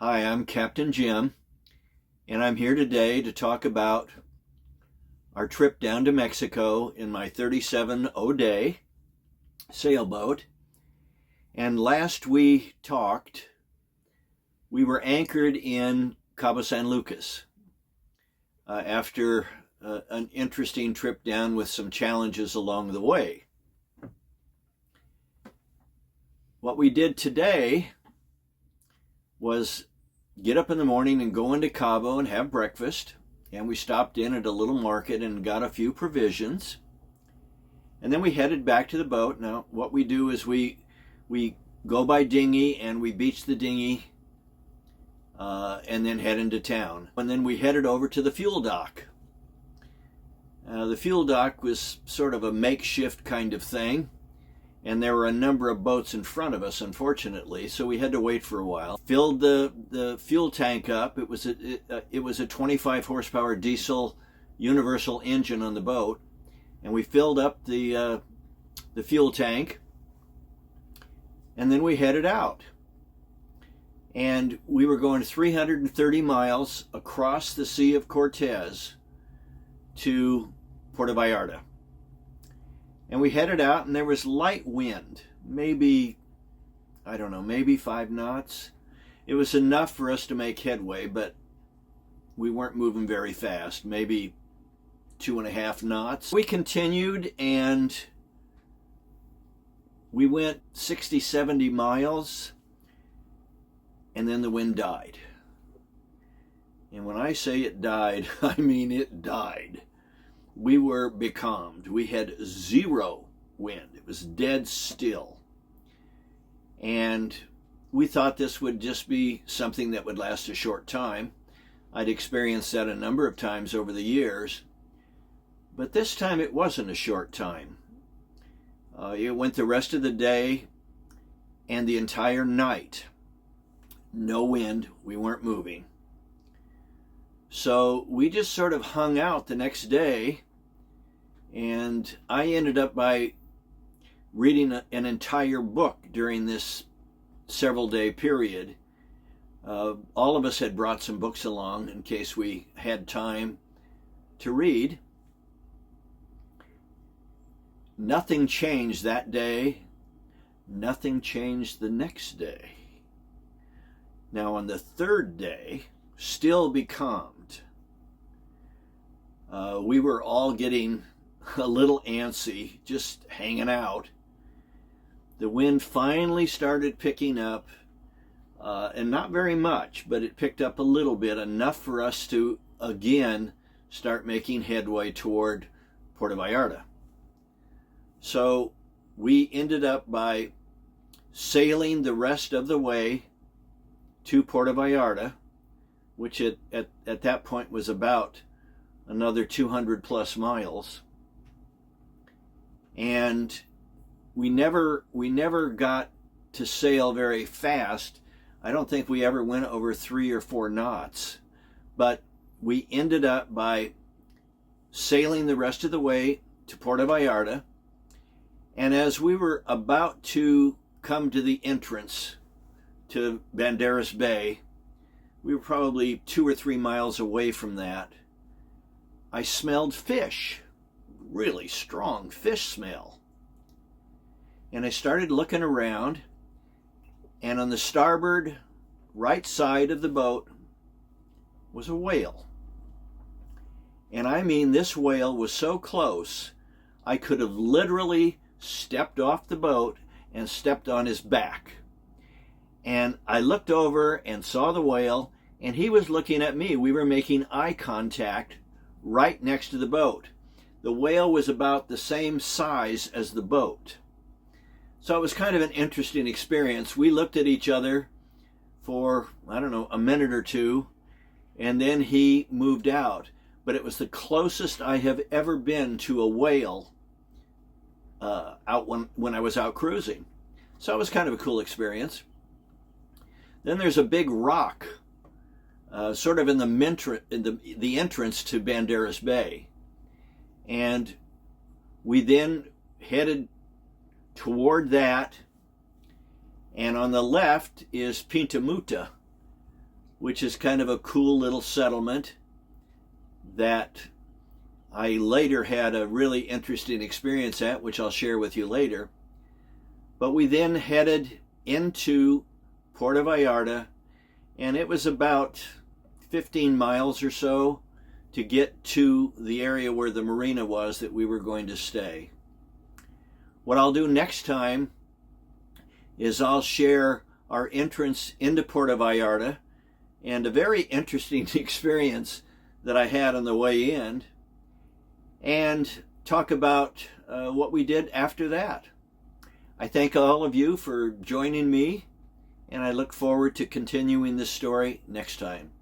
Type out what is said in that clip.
Hi, I'm Captain Jim, and I'm here today to talk about our trip down to Mexico in my 37 O'Day sailboat. And last we talked, we were anchored in Cabo San Lucas after an interesting trip down with some challenges along the way. What we did today was get up in the morning and go into Cabo and have breakfast. And we stopped in at a little market and got a few provisions. And then we headed back to the boat. Now, what we do is we go by dinghy and we beach the dinghy and then head into town. And then we headed over to the fuel dock. The fuel dock was sort of a makeshift kind of thing. And there were a number of boats in front of us, unfortunately, so we had to wait for a while. Filled the fuel tank up. It was a 25 horsepower diesel universal engine on the boat, and we filled up the fuel tank, and then we headed out. And we were going 330 miles across the Sea of Cortez to Puerto Vallarta. And we headed out, and there was light wind, maybe 5 knots. It was enough for us to make headway, but we weren't moving very fast, maybe 2.5 knots. We continued, and we went 60, 70 miles, and then the wind died. And when I say it died, I mean it died. We were becalmed. We had zero wind. It was dead still. And we thought this would just be something that would last a short time. I'd experienced that a number of times over the years. But this time it wasn't a short time. It went the rest of the day and the entire night. No wind. We weren't moving. So we just sort of hung out the next day, and I ended up by reading an entire book during this several day period. All of us had brought some books along in case we had time to read. Nothing changed that day. Nothing changed the next day. Now on the third day, still becalmed, we were all getting a little antsy, just hanging out. The wind finally started picking up, and not very much, but it picked up a little bit, enough for us to again start making headway toward Puerto Vallarta. So we ended up by sailing the rest of the way to Puerto Vallarta, which at that point was about another 200 plus miles. And we never got to sail very fast. I don't think we ever went over 3 or 4 knots. But we ended up by sailing the rest of the way to Puerto Vallarta. And as we were about to come to the entrance to Banderas Bay, we were probably 2 or 3 miles away from that. I smelled fish, really strong fish smell. And I started looking around, and on the starboard right side of the boat was a whale. And I mean, this whale was so close, I could have literally stepped off the boat and stepped on his back. And I looked over and saw the whale, and he was looking at me. We were making eye contact right next to the boat. The whale was about the same size as the boat. So it was kind of an interesting experience. We looked at each other for, a minute or two, and then he moved out. But it was the closest I have ever been to a whale out when I was out cruising. So it was kind of a cool experience. Then there's a big rock sort of in the entrance to Banderas Bay. And we then headed toward that, and on the left is Pinta Muta, which is kind of a cool little settlement that I later had a really interesting experience at, which I'll share with you later. But we then headed into Puerto Vallarta, and it was about 15 miles or so to get to the area where the marina was that we were going to stay. What I'll do next time is I'll share our entrance into Puerto Vallarta and a very interesting experience that I had on the way in, and talk about what we did after that. I thank all of you for joining me, and I look forward to continuing this story next time.